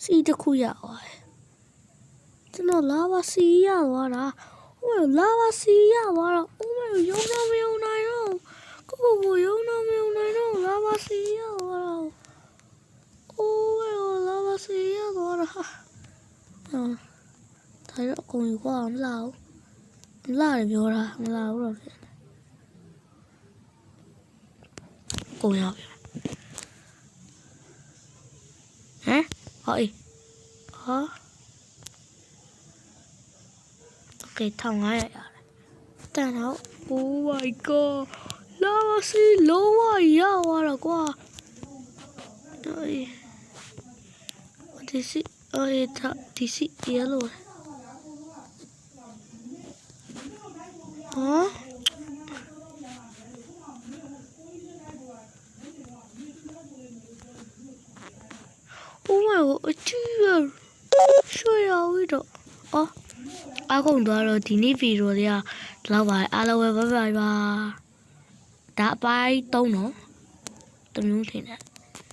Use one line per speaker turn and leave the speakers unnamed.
စီတစ်ခုရပါတယ်ကျွန်တော်လာပါစီရသွားတာဟိုလာပါစီရသွားတော့ဦးမေရုံတော့မယုံနိုင်တော့ကိုရုံတော့မယုံနိုင်တော့လာပါစီရသွားတော့ဦးမေလာပါစီရသွားတာဒါတော့အကုန်ယူကွာမလာဘူးမလာတယ်ပြောတာမလာဘူးတော့ဖြစ်အကုန်ရောက်ပြီဟမ်ဟောအေးဟာโอเค1500ရတယ်တန်တော့ oh my god လာပါစီလုံးဝရသွားတော့ကွာဒီစီဒီစီရလို့ဟာ oh my god အချီးရရွှေရော်ဝီတော့အော်အကုန်တော့ဒီနေ့ဗီဒီယိုလေးကဒီလောက်ပါအားလုံးပဲဘိုင်ဘိုင်ပါဒါအပိုင်း3နော်တမျိုးထင်တယ်